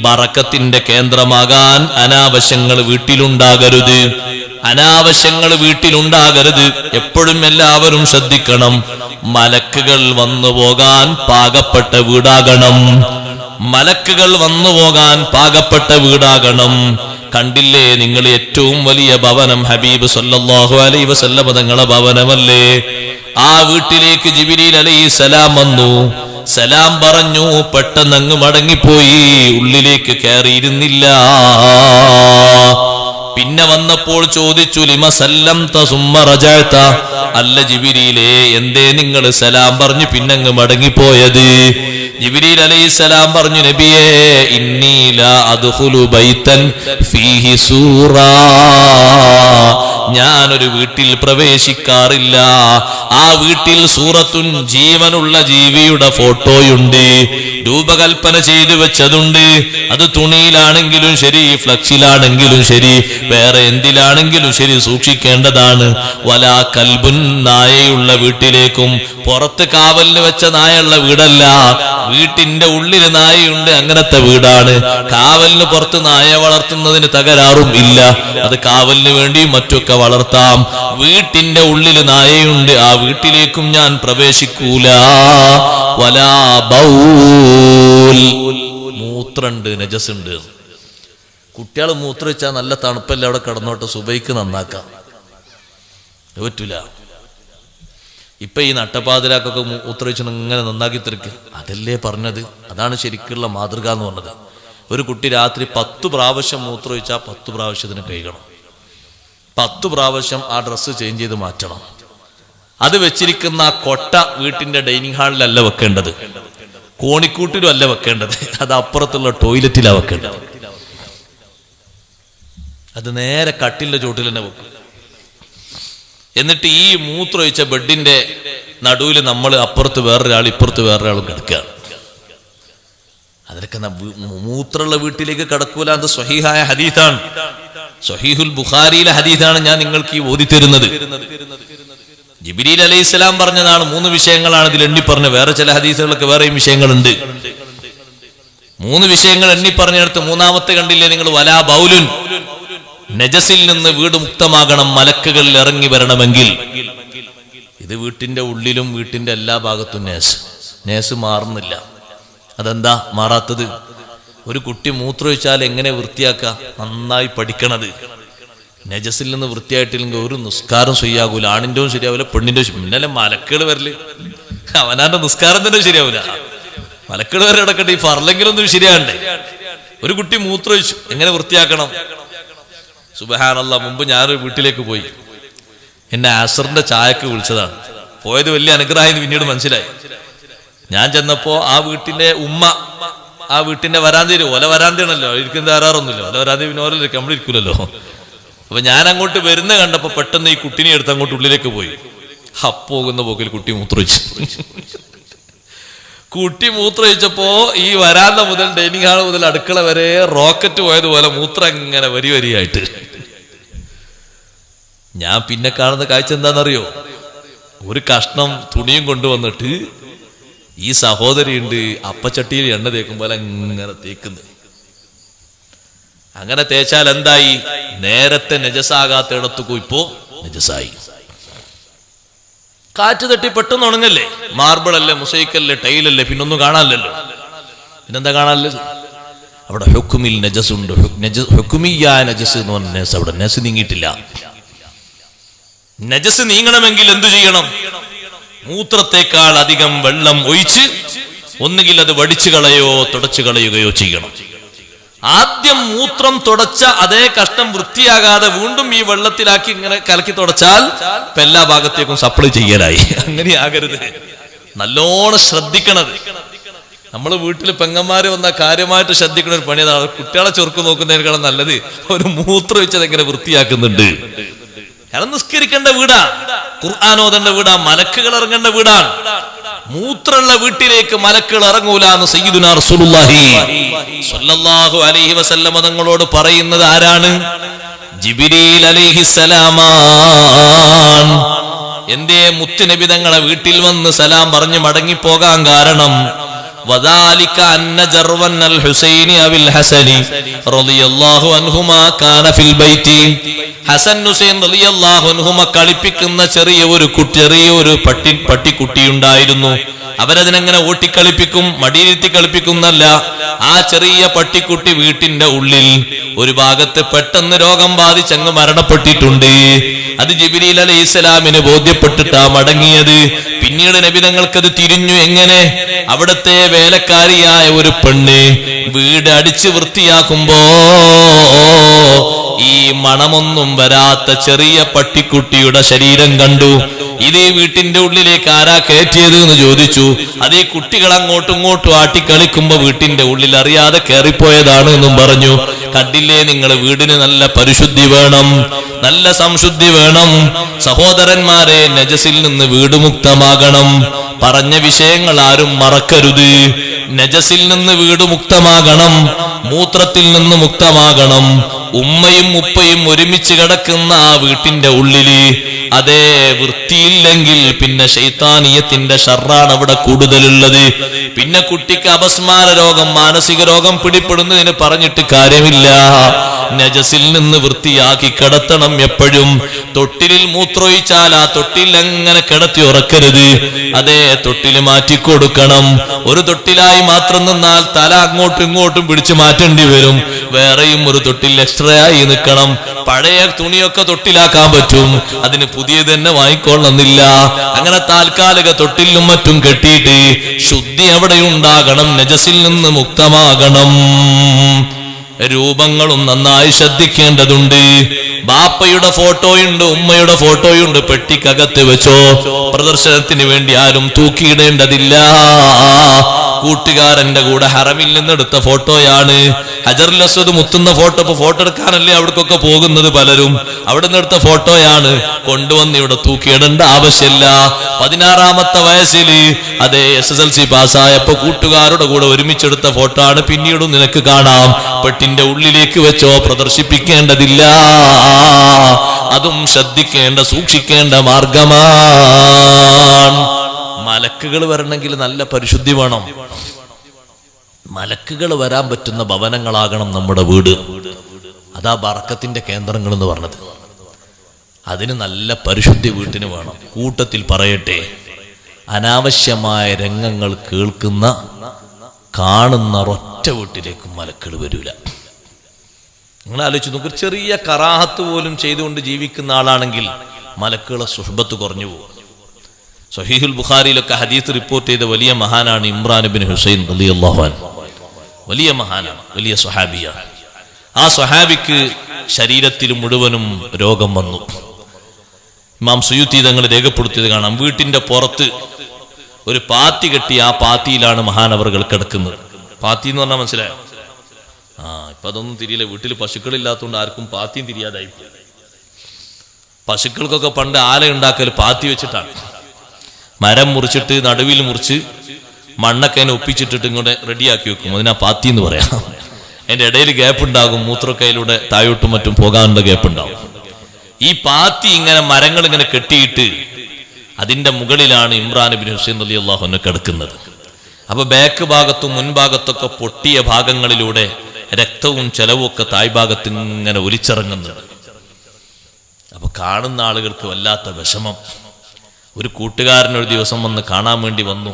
ബറക്കത്തിന്റെ കേന്ദ്രമാകാൻ അനാവശ്യങ്ങൾ വീട്ടിലുണ്ടാകരുത്. അനാവശ്യങ്ങൾ വീട്ടിലുണ്ടാകരുത്. എപ്പോഴും എല്ലാവരും ശ്രദ്ധിക്കണം. മലക്കുകൾ വന്നു പോകാൻ പാകപ്പെട്ട വീടാകണം. മലക്കുകൾ വന്നു പോകാൻ പാകപ്പെട്ട വീടാകണം. കണ്ടില്ലേ നിങ്ങൾ ഏറ്റവും വലിയ ഭവനം ഹബീബ് സല്ലല്ലാഹു അലൈഹി വസല്ലം തങ്ങളുടെ ഭവനമല്ലേ? ആ വീട്ടിലേക്ക് ജിബ്രീൽ അലൈഹിസ്സലാം വന്നു. സലാം പറഞ്ഞു, പെട്ടെന്ന് അങ്ങ് മടങ്ങിപ്പോയി, ഉള്ളിലേക്ക് കയറിയിരുന്നില്ല. പിന്നെ വന്നപ്പോൾ ചോദിച്ചു, ലിമ സല്ലംത സുമ്മ റജഅത, അല്ല ജിബ്രീലേ, എന്തേ നിങ്ങൾ സലാം പറഞ്ഞു പിന്നങ്ങ് മടങ്ങിപ്പോയത്? ജിബ്രീൽ അലൈഹിസ്സലാം പറഞ്ഞു, നബിയേ, ഇന്നി ലാ അദ്ഖുലു ബൈതൻ ഫീഹി സൂറ, ഞാനൊരു വീട്ടിൽ പ്രവേശിക്കാറില്ല, ആ വീട്ടിൽ സൂറത്തുൻ, ജീവനുള്ള ജീവിയുടെ ഫോട്ടോയുണ്ട്, രൂപകൽപ്പന ചെയ്തു വെച്ചതുണ്ട്. അത് തുണിയിലാണെങ്കിലും ശരി, ഫ്ലക്സിലാണെങ്കിലും ശരി, വേറെ എന്തിലാണെങ്കിലും ശരി സൂക്ഷിക്കേണ്ടതാണ്. വലാ കൽബുൻ, നായയുള്ള വീട്ടിലേക്കും, പുറത്ത് കാവലിന് വെച്ച നായുള്ള വീടല്ല, വീട്ടിന്റെ ഉള്ളിൽ നായയുണ്ട്, അങ്ങനത്തെ വീടാണ്. കാവലിന് പുറത്ത് നായ വളർത്തുന്നതിന് തകരാറും ഇല്ല, അത് കാവലിന് വേണ്ടിയും മറ്റൊക്കെ വളർത്താം. വീട്ടിന്റെ ഉള്ളിൽ നായയുണ്ട്, ആ വീട്ടിലേക്കും ഞാൻ പ്രവേശിക്കൂല. വലാ ബൗൽ, മൂത്രണ്ട്, നജസുണ്ട്. കുട്ടികൾ മൂത്രമൊഴിച്ചാൽ നല്ല തണുപ്പല്ലേ, അവിടെ കിടന്നോട്ട്, സുബൈക്ക് നന്നാക്കാം പറ്റൂല. ഇപ്പൊ ഈ നട്ടപ്പാതിരാക്കൊക്കെ മൂത്രമൊഴിച്ച് ഇങ്ങനെ നന്നാക്കി തിരിക്കുക, അതല്ലേ പറഞ്ഞത്? അതാണ് ശരിക്കുള്ള മാതൃക എന്ന് പറഞ്ഞത്. ഒരു കുട്ടി രാത്രി 10 പ്രാവശ്യം മൂത്രമൊഴിച്ചാൽ 10 പ്രാവശ്യത്തിന് കഴുകണം. 10 പ്രാവശ്യം ആ ഡ്രസ്സ് ചേഞ്ച് ചെയ്ത് മാറ്റണം. അത് വെച്ചിരിക്കുന്ന ആ കൊട്ട വീട്ടിന്റെ ഡൈനിങ് ഹാളിലല്ല വെക്കേണ്ടത്, കോണിക്കൂട്ടിലും അല്ല വെക്കേണ്ടത്, അത് അപ്പുറത്തുള്ള ടോയ്ലറ്റിലാണ് വെക്കേണ്ടത്. അത് നേരെ കട്ടിലിന്റെ ചോട്ടിൽ തന്നെ വെക്കും. എന്നിട്ട് ഈ മൂത്രമൊഴിച്ച ബെഡിന്റെ നടുവിൽ നമ്മൾ അപ്പുറത്ത് വേറൊരാൾ, ഇപ്പുറത്ത് വേറൊരാളും കിടക്കുക. അതിനൊക്കെ മൂത്രമുള്ള വീട്ടിലേക്ക് കിടക്കൂല. അത് സ്വഹീഹായ ഹദീസാണ്, സ്വഹീഹുൽ ബുഖാരിയിലെ ഹദീസാണ് ഞാൻ നിങ്ങൾക്ക് ഈ ഓതി തരുന്നത്. ജിബ്രീൽ അലൈഹിസ്സലാം പറഞ്ഞതാണ്. 3 വിഷയങ്ങളാണ് ഇതിൽ എണ്ണി പറഞ്ഞത്. വേറെ ചില ഹദീസുകളൊക്കെ വേറെയും വിഷയങ്ങളുണ്ട്. 3 വിഷയങ്ങൾ എണ്ണി പറഞ്ഞെടുത്ത് 3ാമത്തെ കണ്ടില്ലേ നിങ്ങൾ? വലാ ബൗലുൻ, നജസിൽ നിന്ന് വീട് മുക്തമാകണം മലക്കുകൾ ഇറങ്ങി വരണമെങ്കിൽ. ഇത് വീട്ടിന്റെ ഉള്ളിലും വീട്ടിന്റെ എല്ലാ ഭാഗത്തും നേസ് മാറുന്നില്ല. അതെന്താ മാറാത്തത്? ഒരു കുട്ടി മൂത്രമൊഴിച്ചാൽ എങ്ങനെ വൃത്തിയാക്കുക? നന്നായി പഠിക്കണത്. നജസിൽ നിന്ന് വൃത്തിയായിട്ടില്ലെങ്കിൽ ഒരു നിസ്കാരം ശരിയാകൂല. ആണിൻ്റെയും ശരിയാവില്ല, പെണ്ണിൻ്റെ. പിന്നല്ലേ മലക്കുകൾ വരല്? അവനാന്റെ നിസ്കാരം തന്നെ ശരിയാവില്ല. മലക്കുകൾ വരെ കിടക്കട്ടെ, ഈ ഫർലെങ്കിലും ഒന്നും ശരിയാണ്ടേ. ഒരു കുട്ടി മൂത്രമൊഴിച്ചു, എങ്ങനെ വൃത്തിയാക്കണം? സുബ്ഹാനല്ലാഹ്, മുമ്പ് ഞാനൊരു വീട്ടിലേക്ക് പോയി. എന്നെ അസറിന്റെ ചായക്ക് വിളിച്ചതാണ്. പോയത് വലിയ അനുഗ്രഹമായിരുന്നു പിന്നീട് മനസ്സിലായി. ഞാൻ ചെന്നപ്പോ ആ വീട്ടിന്റെ ഉമ്മ ആ വീട്ടിന്റെ വരാന്തയിൽ, ഓല വരാന്തയാണല്ലോ, ഇരിക്കുന്ന ആരാറൊന്നുമില്ല, ഓല വരാന്തി പിന്നെ ഓരോ നമ്മളിരിക്കൂലല്ലോ. അപ്പൊ ഞാൻ അങ്ങോട്ട് വരുന്ന കണ്ടപ്പോ പെട്ടെന്ന് ഈ കുട്ടിനെ എടുത്ത് അങ്ങോട്ട് ഉള്ളിലേക്ക് പോയി. പോകുന്ന പോക്കിൽ കുട്ടി മൂത്രമൊഴിച്ചു. കുട്ടി മൂത്രമൊഴിച്ചപ്പോ ഈ വരാന്ത മുതൽ ഡൈനിങ് ഹാൾ മുതൽ അടുക്കള വരെ റോക്കറ്റ് പോയതുപോലെ മൂത്രം ഇങ്ങനെ വരിയായിട്ട്. ഞാൻ പിന്നെ കാണുന്ന കാഴ്ച എന്താണെന്നറിയോ? ഒരു കഷ്ണം തുണിയും കൊണ്ടുവന്നിട്ട് ഈ സഹോദരിയുണ്ട് അപ്പച്ചട്ടിയിൽ എണ്ണ തേക്കുമ്പോൾ അങ്ങനെ തേക്കുന്നു. അങ്ങനെ തേച്ചാൽ എന്തായി? നേരത്തെ നജസാകാത്തിടത്തു ഇപ്പോ നജസായി. കാറ്റ് തട്ടി പെട്ടെന്ന് ഉണങ്ങല്ലേ? മാർബിളല്ലേ, മുസൈക്കല്ലേ, ടൈലല്ലേ, പിന്നൊന്നും കാണാനല്ലോ. പിന്നെന്താ കാണാനല്ലോ? അവിടെ ഹുക്കുമിൽ നജസുണ്ട്. ഹുക്കുമിയായ നജസ് എന്ന് പറഞ്ഞ നജസ് അവിടെ നജസ് നീങ്ങിയിട്ടില്ല. നജസ് നീങ്ങണമെങ്കിൽ എന്തു ചെയ്യണം? മൂത്രത്തെക്കാൾ അധികം വെള്ളം ഒഴിച്ച് ഒന്നുകിൽ അത് വടിച്ചു കളയോ തുടച്ചു കളയുകയോ ചെയ്യണം. ആദ്യം മൂത്രം തുടച്ച അതേ കഷ്ടം വൃത്തിയാകാതെ വീണ്ടും ഈ വെള്ളത്തിലാക്കി ഇങ്ങനെ കലക്കി തുടച്ചാൽ എല്ലാ ഭാഗത്തേക്കും സപ്ലൈ ചെയ്യലായി. അങ്ങനെ ആകരുത്. നല്ലോണം ശ്രദ്ധിക്കണത്. നമ്മൾ വീട്ടിൽ പെങ്ങന്മാര് വന്ന കാര്യമായിട്ട് ശ്രദ്ധിക്കുന്ന ഒരു പണി അതാണ്. കുട്ടികളെ ചൊറുക്ക് നോക്കുന്നതിനേക്കാളും നല്ലത് ഒരു മൂത്രം വെച്ചത് എങ്ങനെ വൃത്തിയാക്കുന്നുണ്ട്. കാരണം നിസ്കരിക്കേണ്ട വീടാ, ഖുർആൻ ഓതേണ്ട വീടാ, മലക്കുകൾ ഇറങ്ങേണ്ട വീടാണ്. മൂത്രമുള്ള വീട്ടിലേക്ക് മലക്കുകൾ ഇറങ്ങൂല എന്ന് സയ്യിദുനാ റസൂലുള്ളാഹി സ്വല്ലല്ലാഹു അലൈഹി വസല്ലം തങ്ങളോട് പറയുന്നത് ആരാണ്? ജിബ്രീൽ അലൈഹിസ്സലാമാണ്. എന്തേ മുത്തുനബി തങ്ങളെ വീട്ടിൽ വന്ന് സലാം പറഞ്ഞ് മടങ്ങിപ്പോകാൻ കാരണം? വദാലിക അന്ന ജർവൻ അൽ ഹുസൈനി അവിൽ ഹസനി റളിയല്ലാഹു അൻഹുമാ കാന ഫിൽ ബൈതി. ഹസൻ ഹുസൈൻ റളിയല്ലാഹു അൻഹുമ കളിപ്പിക്കുന്ന ചെറിയൊരു പട്ടിക്കുട്ടിയുണ്ടായിരുന്നു. അവരതിനെങ്ങനെ ഓട്ടിക്കളിപ്പിക്കും, മടിയിരുത്തി കളിപ്പിക്കുന്നല്ല. ആ ചെറിയ പട്ടിക്കുട്ടി വീട്ടിന്റെ ഉള്ളിൽ ഒരു ഭാഗത്ത് പെട്ടെന്ന് രോഗം ബാധിച്ചങ്ങ് മരണപ്പെട്ടിട്ടുണ്ട്. അത് ജിബ്രീൽ അലൈഹിസ്സലാമിന് ബോധ്യപ്പെട്ടിട്ടാ മടങ്ങിയത്. പിന്നീട് നബി തങ്ങൾക്കത് തിരിഞ്ഞു. എങ്ങനെ? അവിടത്തെ വേലക്കാരിയായ ഒരു പെണ്ണ് വീട് അടിച്ച് വൃത്തിയാക്കുമ്പോ ഈ മണമൊന്നും വരാത്ത ചെറിയ പട്ടിക്കുട്ടിയുടെ ശരീരം കണ്ടു. ഇത് ഈ വീട്ടിന്റെ ഉള്ളിലേക്ക് ആരാ കയറ്റിയത് എന്ന് ചോദിച്ചു. അത് ഈ കുട്ടികൾ അങ്ങോട്ടും ഇങ്ങോട്ടും ആട്ടിക്കളിക്കുമ്പോ വീട്ടിന്റെ ഉള്ളിൽ അറിയാതെ കയറിപ്പോയതാണ് എന്നും പറഞ്ഞു. കണ്ടില്ലേ നിങ്ങൾ, വീടിന് നല്ല പരിശുദ്ധി വേണം, നല്ല സംശുദ്ധി വേണം. സഹോദരന്മാരെ, നജസിൽ നിന്ന് വീട് മുക്തമാകണം. പറഞ്ഞ വിഷയങ്ങൾ ആരും മറക്കരുത്. നജസിൽ നിന്ന് വീട് മുക്തമാകണം, മൂത്രത്തിൽ നിന്ന് മുക്തമാകണം. ഉമ്മയും ഉപ്പയും ഒരുമിച്ച് കിടക്കുന്ന ആ വീട്ടിന്റെ ഉള്ളില് അതേ വൃത്തിയില്ലെങ്കിൽ പിന്നെ ശൈത്താനിയത്തിന്റെ ഷർറാണ് അവിടെ കൂടുതലുള്ളത്. പിന്നെ കുട്ടിക്ക് അപസ്മാര രോഗം, മാനസിക രോഗം പിടിപ്പെടുന്നതിന് പറഞ്ഞിട്ട് കാര്യമില്ല. നജസിൽ നിന്ന് വൃത്തിയാക്കി കിടത്തണം. എപ്പോഴും തൊട്ടിലിൽ മൂത്രമൊഴിച്ചാൽ ആ തൊട്ടിൽ അങ്ങനെ കിടത്തി ഉറക്കരുത്. അതേ തൊട്ടില് മാറ്റിക്കൊടുക്കണം. ഒരു തൊട്ടിലായി മാത്രം നിന്നാൽ തല അങ്ങോട്ടും ഇങ്ങോട്ടും പിടിച്ചു മാറ്റേണ്ടി വരും. വേറെയും ഒരു തൊട്ടിൽ എക്സ്ട്രാ ആയി നിൽക്കണം. പഴയ തുണിയൊക്കെ തൊട്ടിലാക്കാൻ പറ്റും, അതിന് പുതിയത് തന്നെ വാങ്ങിക്കൊള്ളുന്നില്ല. അങ്ങനെ താൽക്കാലിക തൊട്ടിലും മറ്റും കെട്ടിയിട്ട് ശുദ്ധി അവിടെ ഉണ്ടാകണം, നജസിൽ നിന്ന് മുക്തമാകണം. രൂപങ്ങളും നന്നായി ശ്രദ്ധിക്കേണ്ടതുണ്ട്. ബാപ്പയുടെ ഫോട്ടോയുണ്ട്, ഉമ്മയുടെ ഫോട്ടോയുണ്ട്, പെട്ടിക്കകത്ത് വെച്ചോ. പ്രദർശനത്തിന് വേണ്ടി ആരും തൂക്കിയിടേണ്ടതില്ല. കൂട്ടുകാരന്റെ കൂടെ ഹറമിൽ നിന്നെടുത്ത ഫോട്ടോയാണ്. ഹജറുൽ അസ്വദ് മുത്തുന്ന ഫോട്ടോ. ഇപ്പൊ ഫോട്ടോ എടുക്കാനല്ലേ അവിടേക്കൊക്കെ പോകുന്നത് പലരും. അവിടെ നിന്നെടുത്ത ഫോട്ടോയാണ്. കൊണ്ടുവന്ന് ഇവിടെ തൂക്കിയിടേണ്ട ആവശ്യമില്ല. 16-ാമത്തെ വയസ്സിൽ അതേ SSLC പാസ്സായപ്പോ കൂട്ടുകാരുടെ കൂടെ ഒരുമിച്ചെടുത്ത ഫോട്ടോ ആണ്. പിന്നീടും നിനക്ക് കാണാം. പെട്ടിന്റെ ഉള്ളിലേക്ക് വെച്ചോ, പ്രദർശിപ്പിക്കേണ്ടതില്ല. അതും ശ്രദ്ധിക്കേണ്ട, സൂക്ഷിക്കേണ്ട മാർഗമാണ്. മലക്കുകൾ വരണമെങ്കിൽ നല്ല പരിശുദ്ധി വേണം. മലക്കുകൾ വരാൻ പറ്റുന്ന ഭവനങ്ങളാകണം നമ്മുടെ വീട്. അതാ ബറക്കത്തിന്റെ കേന്ദ്രങ്ങൾ എന്ന് പറഞ്ഞത്. അതിന് നല്ല പരിശുദ്ധി വീട്ടിന് വേണം. കൂട്ടത്തിൽ പറയട്ടെ, അനാവശ്യമായ രംഗങ്ങൾ കേൾക്കുന്ന കാണുന്ന ഒറ്റ വീട്ടിലേക്കും മലക്കുകൾ വരൂല. നിങ്ങൾ ആലോചിച്ച് നോക്ക്, ചെറിയ കറാഹത്ത് പോലും ചെയ്തുകൊണ്ട് ജീവിക്കുന്ന ആളാണെങ്കിൽ മലക്കുകളെ സുഹബത്ത് കുറഞ്ഞു പോകും. സഹീഹുൽ ബുഖാരിയിലൊക്കെ ഹദീസ് റിപ്പോർട്ട് ചെയ്ത വലിയ മഹാനാണ് ഇമ്രാൻ ഇബ്നു ഹുസൈൻ റളിയല്ലാഹു അൻഹു. വലിയ മഹാനാണ്, വലിയ സ്വഹാബിയാണ്. ആ സ്വഹാബിക്ക് ശരീരത്തിൽ മുഴുവനും രോഗം വന്നു. ഇമാം സുയൂത്തി തങ്ങൾ രേഖപ്പെടുത്തിയത് കാണാം. വീട്ടിന്റെ പുറത്ത് ഒരു പാത്തി കെട്ടി, ആ പാത്തിയിലാണ് മഹാനവറുകൾ കിടക്കുന്നത്. പാത്തി എന്ന് പറഞ്ഞാൽ മനസ്സിലായോ? ഇപ്പൊ അതൊന്നും തിരിയില്ല. വീട്ടിൽ പശുക്കളില്ലാത്തതുകൊണ്ട് ആർക്കും പാത്തിയും തിരിയാതായി. പശുക്കൾക്കൊക്കെ പണ്ട് ആല ഉണ്ടാക്കൽ പാത്തി വെച്ചിട്ടാണ്. മരം മുറിച്ചിട്ട് നടുവിൽ മുറിച്ച് മണ്ണൊക്കെ അതിനെ ഒപ്പിച്ചിട്ടിട്ട് ഇങ്ങോട്ട് റെഡിയാക്കി വെക്കും. അതിനാ പാത്തി എന്ന് പറയാം. അതിന്റെ ഇടയിൽ ഗ്യാപ്പ് ഉണ്ടാകും. മൂത്രക്കയിലൂടെ താഴോട്ടും മറ്റും പോകാനുള്ള ഗ്യാപ്പ് ഉണ്ടാവും. ഈ പാത്തി ഇങ്ങനെ മരങ്ങൾ ഇങ്ങനെ കെട്ടിയിട്ട് അതിന്റെ മുകളിലാണ് ഇമ്രാൻ ഇബ്നു ഹുസൈൻ റളിയല്ലാഹു അൻഹു കിടക്കുന്നത്. അപ്പൊ ബാക്ക് ഭാഗത്തും മുൻഭാഗത്തൊക്കെ പൊട്ടിയ ഭാഗങ്ങളിലൂടെ രക്തവും ചെലവും ഒക്കെ താഴ്ഭാഗത്ത് ഇങ്ങനെ ഒലിച്ചിറങ്ങുന്നുണ്ട്. അപ്പൊ കാണുന്ന ആളുകൾക്ക് വല്ലാത്ത വിഷമം. ഒരു കൂട്ടുകാരൻ ഒരു ദിവസം വന്ന് കാണാൻ വേണ്ടി വന്നു.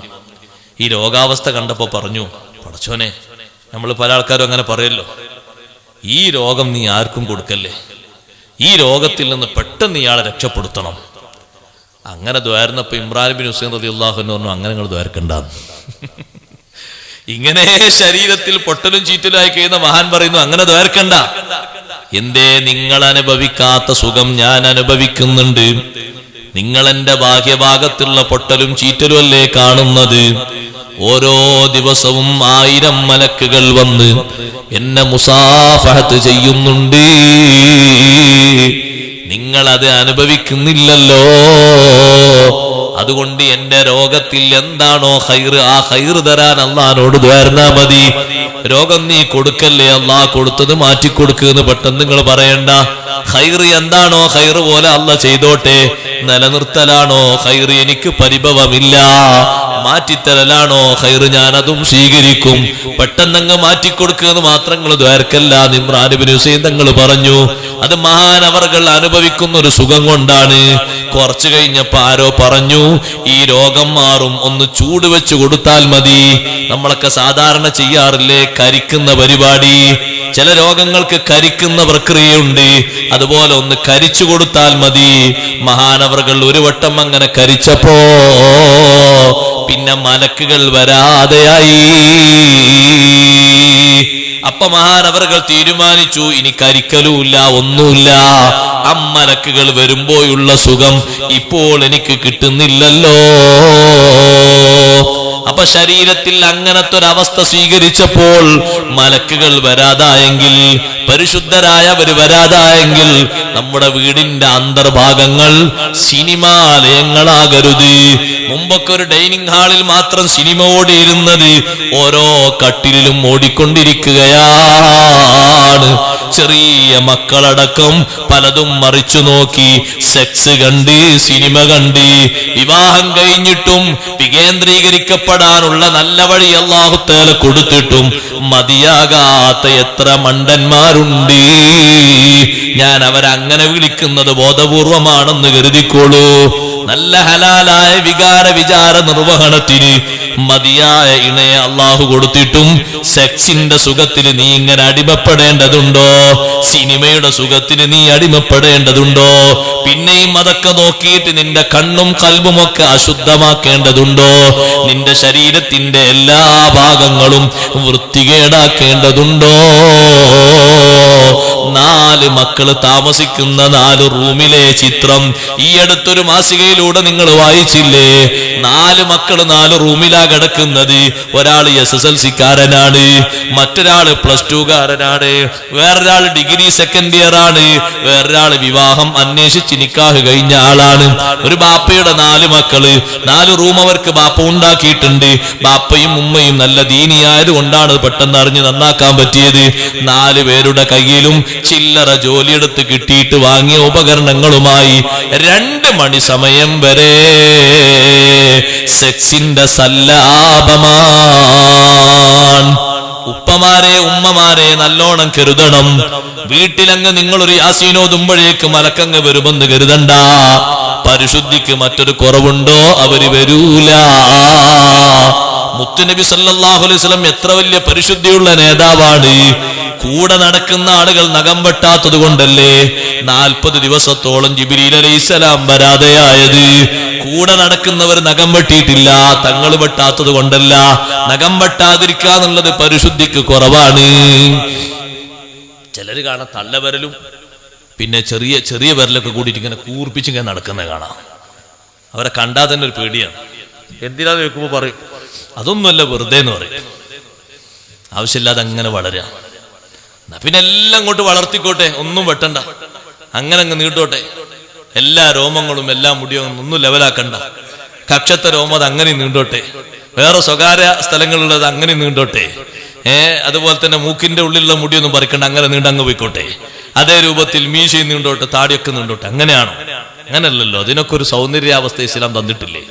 ഈ രോഗാവസ്ഥ കണ്ടപ്പോ പറഞ്ഞു, പടച്ചോനെ, നമ്മൾ പല ആൾക്കാരും അങ്ങനെ പറയല്ലോ, ഈ രോഗം നീ ആർക്കും കൊടുക്കല്ലേ, ഈ രോഗത്തിൽ നിന്ന് പെട്ടെന്ന് ഇയാളെ രക്ഷപ്പെടുത്തണം. അങ്ങനെ ദ്വാരുന്നപ്പോ ഇമ്രാൻ ഇബ്നു ഹുസൈൻ റളിയല്ലാഹു അൻഹു പറഞ്ഞു, അങ്ങനെ നിങ്ങൾ ദ്വാരക്കണ്ടാന്ന്. ഇങ്ങനെ ശരീരത്തിൽ പൊട്ടലും ചീറ്റലും കഴിയുന്ന മഹാൻ പറയുന്നു, അങ്ങനെ ദ്വാരക്കണ്ട. എന്തേ? നിങ്ങൾ അനുഭവിക്കാത്ത സുഖം ഞാൻ അനുഭവിക്കുന്നുണ്ട്. നിങ്ങൾ എന്റെ ബാഹ്യഭാഗത്തുള്ള പൊട്ടലും ചീറ്റലും അല്ലേ കാണുന്നത്? ഓരോ ദിവസവും 1000 മലക്കുകൾ വന്ന് എന്നെ മുസാഫഹത്ത് ചെയ്യുന്നുണ്ട്. നിങ്ങളത് അനുഭവിക്കുന്നില്ലല്ലോ. അതുകൊണ്ട് എന്റെ രോഗത്തിൽ എന്താണോ ഖൈർ, ആ ഖൈർ തരാൻ അള്ളാഹിനോട് ദ്വാരനാ മതി. രോഗം നീ കൊടുക്കല്ലേ, അള്ളാഹ് കൊടുത്തത് മാറ്റിക്കൊടുക്കുന്ന് പെട്ടെന്ന് നിങ്ങൾ പറയണ്ട. ഖൈർ എന്താണോ ഖൈർ പോലെ അള്ളാഹ് ചെയ്തോട്ടെ. നിലനിർത്തലാണോ ഖൈർ, എനിക്ക് പരിഭവമില്ല. മാറ്റിത്തരലാണോ ഖൈറ്, ഞാൻ അതും സ്വീകരിക്കും. പെട്ടെന്നങ്ങ് മാറ്റിക്കൊടുക്കുക എന്ന് മാത്രങ്ങൾ ദ്വാരക്കല്ല. ഇമ്രാൻ ഇബ്നു ഹുസൈൻ തങ്ങൾ പറഞ്ഞു, അത് മഹാനവർകൾ അനുഭവിക്കുന്ന ഒരു സുഖം കൊണ്ടാണ്. കുറച്ചു കഴിഞ്ഞപ്പോ ആരോ പറഞ്ഞു, ഈ രോഗം മാറും, ഒന്ന് ചൂട് വെച്ച് കൊടുത്താൽ മതി. നമ്മളൊക്കെ സാധാരണ ചെയ്യാറില്ലേ കരിക്കുന്ന പരിപാടി? ചില രോഗങ്ങൾക്ക് കരിക്കുന്ന പ്രക്രിയയുണ്ട്. അതുപോലെ ഒന്ന് കരിച്ചു കൊടുത്താൽ മതി. മഹാനവർകൾ ഒരു വട്ടം അങ്ങനെ കരിച്ചപ്പോ പിന്നെ മലക്കുകൾ വരാതെയായി. അപ്പൊ മഹാനവർകൾ തീരുമാനിച്ചു, ഇനി കരിക്കലുമില്ല, ഒന്നുമില്ല. അമ്മലക്കുകൾ വരുമ്പോഴുള്ള സുഖം ഇപ്പോൾ എനിക്ക് കിട്ടുന്നില്ലല്ലോ. അപ്പൊ ശരീരത്തിൽ അങ്ങനത്തെ ഒരവസ്ഥ സ്വീകരിച്ചപ്പോൾ മലക്കുകൾ വരാതായെങ്കിൽ, പരിശുദ്ധരായവർ വരാതായെങ്കിൽ, നമ്മുടെ വീടിന്റെ അന്തർഭാഗങ്ങൾ സിനിമാലയങ്ങളാകരുത്. മുമ്പൊക്കെ ഒരു ഡൈനിങ് ഹാളിൽ മാത്രം സിനിമ ഓടിയിരുന്നത് ഓരോ കട്ടിലും ഓടിക്കൊണ്ടിരിക്കുകയാണ്. ചെറിയ മക്കളടക്കം പലതും മറിച്ചു നോക്കി സെക്സ് കണ്ട്, സിനിമ കണ്ട്. വിവാഹം കഴിഞ്ഞിട്ടും വികേന്ദ്രീകരിക്കപ്പെടാനുള്ള നല്ല വഴി അല്ലാഹു തആല കൊടുത്തിട്ടും മതിയാകാത്ത എത്ര മണ്ടന്മാരുണ്ട്. ഞാൻ അവരങ്ങനെ വിളിക്കുന്നത് ബോധപൂർവമാണെന്ന് കരുതിക്കോളൂ. നല്ല ഹലാലായ വിചാര നിർവഹണത്തിന് മതിയായ ഇണയെ അള്ളാഹു കൊടുത്തിട്ടും സെക്സിന്റെ സുഖത്തിന് നീ ഇങ്ങനെ അടിമപ്പെടേണ്ടതുണ്ടോ? സിനിമയുടെ സുഖത്തിന് നീ അടിമപ്പെടേണ്ടതുണ്ടോ? പിന്നെയും അതൊക്കെ നോക്കിയിട്ട് നിന്റെ കണ്ണും കൽബും ഒക്കെ അശുദ്ധമാക്കേണ്ടതുണ്ടോ? നിന്റെ ശരീരത്തിന്റെ എല്ലാ ഭാഗങ്ങളും വൃത്തികേടാക്കേണ്ടതുണ്ടോ? 4 മക്കള് താമസിക്കുന്ന 4 റൂമിലെ ചിത്രം ഈ അടുത്തൊരു മാസികയിലൂടെ നിങ്ങൾ വായിച്ചില്ലേ? 4 മക്കള് 4 റൂമിലാ കിടക്കുന്നത്. ഒരാൾ SSLC-കാരനാണ്, മറ്റൊരാള് +2 കാരനാണ്, വേറൊരാൾ ഡിഗ്രി സെക്കൻഡ് ഇയർ ആണ്, വേറൊരാൾ വിവാഹം അന്വേഷിച്ച് നിക്കാഹ് കഴിഞ്ഞ ആളാണ്. ഒരു ബാപ്പയുടെ 4 മക്കള്, 4 റൂം അവർക്ക് ബാപ്പ ഉണ്ടാക്കിയിട്ടുണ്ട്. ബാപ്പയും ഉമ്മയും നല്ല ദീനിയായത് കൊണ്ടാണ് പെട്ടെന്ന് അറിഞ്ഞ് നന്നാക്കാൻ പറ്റിയത്. 4 പേരുടെ കയ്യിലും ചില്ലറ ജോലിയെടുത്ത് കിട്ടിയിട്ട് വാങ്ങിയ ഉപകരണങ്ങളുമായി 2 മണി സമയം വരെ സെക്സിന്റെ സല്ലാപമാണ്. ഉപ്പമാരെ ഉമ്മമാരെ നല്ലോണം കരുതണം. വീട്ടിലങ്ങ് നിങ്ങളൊരു യാസീനോതുമ്പോഴേക്ക് മലക്കങ്ങ് വരുമെന്ന് കരുതണ്ട. പരിശുദ്ധിക്ക് മറ്റൊരു കുറവുണ്ടോ? അവര് വരൂല. മുത്തുനബി സല്ലല്ലാഹു അലൈഹി വസല്ലം എത്ര വലിയ പരിശുദ്ധിയുള്ള നേതാവാണ്. കൂടെ നടക്കുന്ന ആളുകൾ നഖം വെട്ടാത്തത് കൊണ്ടല്ലേ 40 ദിവസത്തോളം ജിബ്രീൽ അലൈഹിസ്സലാം വരാതെയായത്. കൂടെ നടക്കുന്നവർ നഖം വെട്ടിയിട്ടില്ല, തങ്ങൾ വെട്ടാത്തത് കൊണ്ടല്ല. നഖം വെട്ടാതിരിക്കുക എന്നുള്ളത് പരിശുദ്ധിക്ക് കുറവാണ്. ചിലര് കാണാം തള്ളവരലും പിന്നെ ചെറിയ ചെറിയ വിരലൊക്കെ കൂടിയിട്ട് ഇങ്ങനെ കൂർപ്പിച്ച് ഇങ്ങനെ നടക്കുന്നത് കാണാം. അവരെ കണ്ടാൽ തന്നെ ഒരു പേടിയാണ്. എന്തിനാന്ന് ചോദിക്കുമ്പോൾ പറയും അതൊന്നുമല്ല, വെറുതെ എന്ന് പറയും. ആവശ്യമില്ലാതെ അങ്ങനെ വളരാ. പിന്നെ എല്ലാം അങ്ങോട്ട് വളർത്തിക്കോട്ടെ, ഒന്നും വെട്ടണ്ട, അങ്ങനെ അങ്ങ് നീട്ടോട്ടെ. എല്ലാ രോമങ്ങളും എല്ലാ മുടിയും ഒന്നും ലെവലാക്കണ്ട. കക്ഷത്തെ രോമം അത് അങ്ങനെ നീണ്ടോട്ടെ, വേറെ സ്വകാര്യ സ്ഥലങ്ങളിലുള്ളത് അങ്ങനെ നീണ്ടോട്ടെ. അതുപോലെ തന്നെ മൂക്കിന്റെ ഉള്ളിലുള്ള മുടിയൊന്നും പറിക്കണ്ട, അങ്ങനെ നീണ്ടങ്ങ് പോയിക്കോട്ടെ. അതേ രൂപത്തിൽ മീശയും നീണ്ടോട്ടെ, താടിയൊക്കെ നീണ്ടോട്ടെ. അങ്ങനെയാണോ? അങ്ങനല്ലല്ലോ. അതിനൊക്കെ ഒരു സൗന്ദര്യാവസ്ഥ ഇസ്ലാം തന്നിട്ടില്ലേ?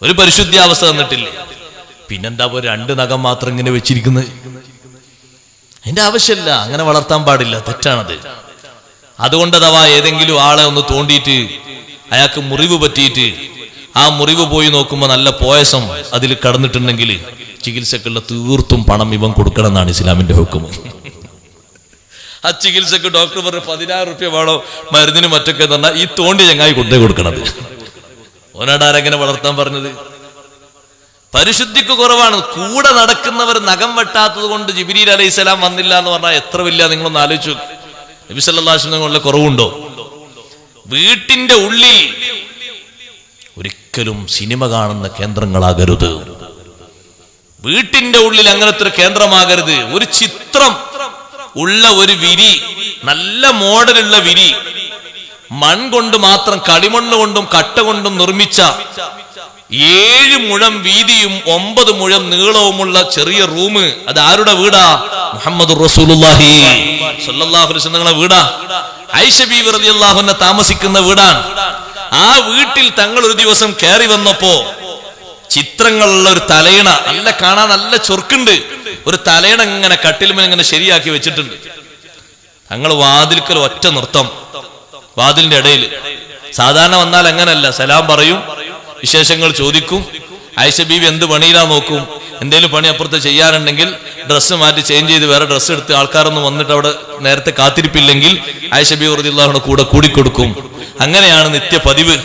ഒരു പരിശുദ്ധാവസ്ഥ തന്നിട്ടില്ലേ? പിന്നെന്താ 2 നഖം മാത്രം ഇങ്ങനെ വെച്ചിരിക്കുന്നത്? അതിന്റെ ആവശ്യമില്ല. അങ്ങനെ വളർത്താൻ പാടില്ല, തെറ്റാണത്. അതുകൊണ്ട് അഥവാ ഏതെങ്കിലും ആളെ ഒന്ന് തോണ്ടിയിട്ട് അയാൾക്ക് മുറിവ് പറ്റിയിട്ട് ആ മുറിവ് പോയി നോക്കുമ്പോൾ നല്ല പോയസം അതിൽ കടന്നിട്ടുണ്ടെങ്കിൽ ചികിത്സക്കുള്ള തീർത്തും പണം ഇവൻ കൊടുക്കണം എന്നാണ് ഇസ്ലാമിന്റെ ഹുക്കം. ആ ചികിത്സക്ക് ഡോക്ടർ പറഞ്ഞ 10,000 റുപ്യ വേണോ മരുന്നിന് മറ്റൊക്കെ എന്ന് പറഞ്ഞാൽ ഈ തോണ്ടി ചങ്ങായി കൊണ്ടേ കൊടുക്കണത്. ഓനാടാരെങ്ങനെ വളർത്താൻ പറഞ്ഞത്? പരിശുദ്ധിക്ക് കുറവാണ്. കൂടെ നടക്കുന്നവർ നഖം വെട്ടാത്തത് കൊണ്ട് ജിബ്രീൽ അലൈഹിസ്സലാം വന്നില്ല എന്ന് പറഞ്ഞാൽ എത്ര വലിയ, നിങ്ങളൊന്ന് ആലോചിച്ചു. നബി സല്ലല്ലാഹു അലൈഹി വസല്ലം കുറവുണ്ടോ? വീട്ടിന്റെ ഉള്ളിൽ ഒരിക്കലും സിനിമ കാണുന്ന കേന്ദ്രങ്ങളാകരുത്. വീട്ടിന്റെ ഉള്ളിൽ അങ്ങനത്തെ ഒരു കേന്ദ്രമാകരുത്. ഒരു ചിത്രം ഉള്ള ഒരു വിരി, നല്ല മോഡലുള്ള വിരി, മൺകൊണ്ട് മാത്രം, കളിമണ്ണ് കൊണ്ടും കട്ട കൊണ്ടും നിർമ്മിച്ച 7 മുഴം വീതിയും 9 മുഴം നീളവുമുള്ള ചെറിയ റൂം. അത് ആരുടെ വീടാ? മുഹമ്മദുർ റസൂലുള്ളാഹി സ്വല്ലല്ലാഹു അലൈഹി വസല്ലം വീടാ. ആയിഷ ബീവി റളിയല്ലാഹു അൻഹ താമസിക്കുന്ന വീടാണ്. ആ വീട്ടിൽ തങ്ങൾ ഒരു ദിവസം കയറി വന്നപ്പോ ചിത്രങ്ങളുള്ള ഒരു തലയിണ, നല്ല കാണാൻ നല്ല ചൊറുക്കുണ്ട്, ഒരു തലയിണ ഇങ്ങനെ കട്ടിലുമേൽ ഇങ്ങനെ ശരിയാക്കി വെച്ചിട്ടുണ്ട്. തങ്ങൾ വാതിൽക്കൽ ഒറ്റ നൃത്തം, വാതിലിന്റെ ഇടയിൽ. സാധാരണ വന്നാൽ അങ്ങനല്ല, സലാം പറയും, വിശേഷങ്ങൾ ചോദിക്കും. ആയിഷ ബീവി എന്ത് പണിയിലാ നോക്കും, എന്തേലും പണി അപ്പുറത്ത് ചെയ്യാനുണ്ടെങ്കിൽ ഡ്രസ്സ് മാറ്റി ചേഞ്ച് ചെയ്ത് വേറെ ഡ്രസ്സ് എടുത്ത് ആൾക്കാരൊന്നും വന്നിട്ട് അവിടെ നേരത്തെ കാത്തിരിപ്പില്ലെങ്കിൽ ആയിഷ ബീവി റളിയല്ലാഹു കൂടെ കൂടിക്കൊടുക്കും. അങ്ങനെയാണ് നിത്യ പതിവ്.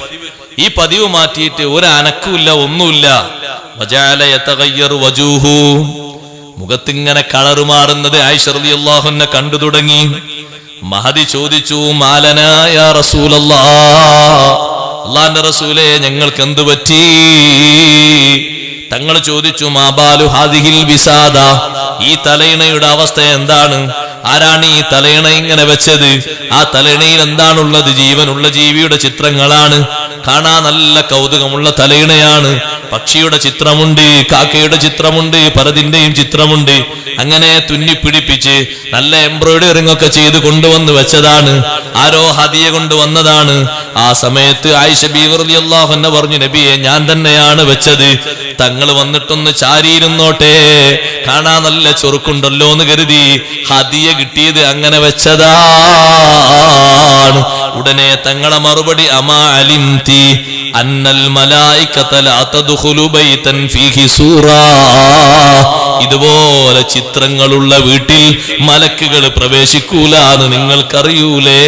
ഈ പതിവ് മാറ്റിയിട്ട് ഒരു അനക്കുമില്ല, ഒന്നുമില്ല. വജഅല യതഗയ്യറു വജൂഹു, മുഖത്തിങ്ങനെ കളറ് മാറുന്നത് ആയിഷ റളിയല്ലാഹു അൻഹ കണ്ടു തുടങ്ങി. മഹദി ചോദിച്ചു, മാലനാ യാ റസൂലല്ലാഹ്, അല്ലാഹുവിന്റെ റസൂലേ ഞങ്ങൾക്ക് എന്തു പറ്റി? തങ്ങൾ ചോദിച്ചു, മാബാലു ഹാദിഹിൽ വിസാദ, ഈ തലയിണയുടെ അവസ്ഥ എന്താണ്? ആരാണ് ഈ തലയിണ ഇങ്ങനെ വെച്ചത്? ആ തലയിണയിൽ എന്താണുള്ളത്? ജീവനുള്ള ജീവിയുടെ ചിത്രങ്ങളാണ്. കാണാൻ നല്ല കൗതുകമുള്ള തലയിണയാണ്. പക്ഷിയുടെ ചിത്രമുണ്ട്, കാക്കയുടെ ചിത്രമുണ്ട്, പലതിന്റെയും ചിത്രമുണ്ട്. അങ്ങനെ തുന്നിപ്പിടിപ്പിച്ച് നല്ല എംബ്രോയിഡറിംഗ് ഒക്കെ ചെയ്ത് കൊണ്ടുവന്ന് വെച്ചതാണ്. ആരോ ഹദിയ കൊണ്ടുവന്നതാണ്. ആ സമയത്ത് ആയിഷ ബീവി റളിയല്ലാഹു അൻഹ പറഞ്ഞു, നബിയെ ഞാൻ തന്നെയാണ് വെച്ചത്. തങ്ങൾ വന്നിട്ടൊന്ന് ചാരിയിരുന്നോട്ടെ, കാണാൻ നല്ല ചൊറുക്കുണ്ടല്ലോ എന്ന് കരുതി ഹദിയ കിട്ടിയത് അങ്ങനെ വെച്ചതാണ്. ഉടനെ തങ്ങളെ മറുപടി, അമാ അലിംതി അന്നൽ മലായികത ലാ തദ്ഖുലു ബൈതൻ ഫീഹി സൂറാ, ഇതുപോലെ ചിത്രങ്ങളുള്ള വീട്ടിൽ മലക്കുകൾ പ്രവേശിക്കൂലാന്ന് നിങ്ങൾക്കറിയൂലേ?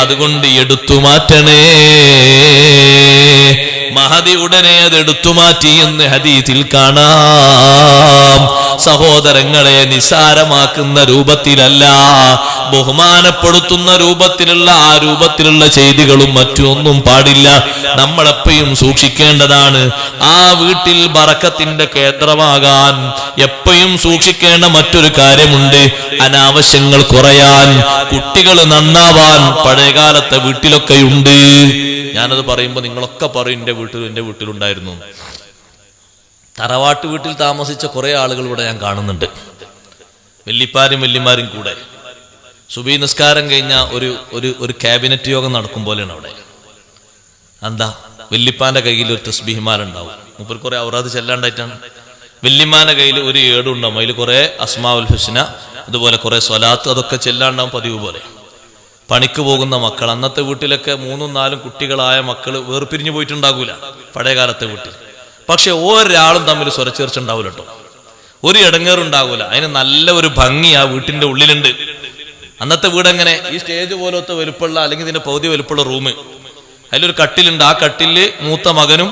അതുകൊണ്ട് എടുത്തു മാറ്റണേ. മഹദി ഉടനെ അത് എടുത്തു മാറ്റി എന്ന് ഹദീസിൽ കാണാം. സഹോദരങ്ങളെ, നിസാരമാക്കുന്ന രൂപത്തിലല്ല, ബഹുമാനപ്പെടുത്തുന്ന രൂപത്തിലുള്ള ആ രൂപത്തിലുള്ള ചെയ്തികളും മറ്റൊന്നും പാടില്ല. നമ്മളെപ്പോഴും സൂക്ഷിക്കേണ്ടതാണ്. ആ വീട്ടിൽ ബറക്കത്തിന്റെ കേന്ദ്രമാകാൻ എപ്പോഴും സൂക്ഷിക്കേണ്ട മറ്റൊരു കാര്യമുണ്ട്. അനാവശ്യങ്ങൾ കുറയാൻ, കുട്ടികൾ നന്നാവാൻ പഴയകാലത്തെ വീട്ടിലൊക്കെയുണ്ട്. ഞാനത് പറയുമ്പോൾ നിങ്ങളൊക്കെ പറയും എൻ്റെ വീട്ടിലുണ്ടായിരുന്നു. തറവാട്ട് വീട്ടിൽ താമസിച്ച കുറെ ആളുകൾ ഇവിടെ ഞാൻ കാണുന്നുണ്ട്, വല്യപ്പാരും വല്യമാരും കൂടെ. സുബഹി നിസ്കാരം കഴിഞ്ഞ ഒരു ക്യാബിനറ്റ് യോഗം നടക്കും പോലെയാണ് അവിടെ. എന്താ, വല്യപ്പാന്റെ കയ്യിൽ ഒരു തസ്ബീഹ്മാലുണ്ടാവും, മുപ്പർ കുറെ ഔറാദ് ചെല്ലാണ്ടായിട്ടാണ്. വല്യമ്മാന്റെ കയ്യിൽ ഒരു ഏടുണ്ടാവും, അതിൽ കുറെ അസ്മാഉൽ ഹുസ്ന, അതുപോലെ കുറെ സ്വലാത്ത്, അതൊക്കെ ചെല്ലാണ്ടാവും പതിവ് പോലെ. പണിക്ക് പോകുന്ന മക്കൾ, അന്നത്തെ വീട്ടിലൊക്കെ 3-4 കുട്ടികളായ മക്കൾ വേർപിരിഞ്ഞു പോയിട്ടുണ്ടാകൂല പഴയകാലത്തെ വീട്ടിൽ. പക്ഷെ ഒരാളും തമ്മിൽ സ്വരച്ചേർച്ച ഉണ്ടാവില്ല കേട്ടോ, ഒരു ഇടങ്ങേറുണ്ടാകൂല. അതിന് നല്ല ഒരു ഭംഗി ആ വീട്ടിന്റെ ഉള്ളിലുണ്ട്. അന്നത്തെ വീട് എങ്ങനെ, ഈ സ്റ്റേജ് പോലത്തെ വലുപ്പമുള്ള, അല്ലെങ്കിൽ ഇതിന്റെ പകുതി വലുപ്പമുള്ള റൂം, അതിലൊരു കട്ടിലുണ്ട്. ആ കട്ടില് മൂത്ത മകനും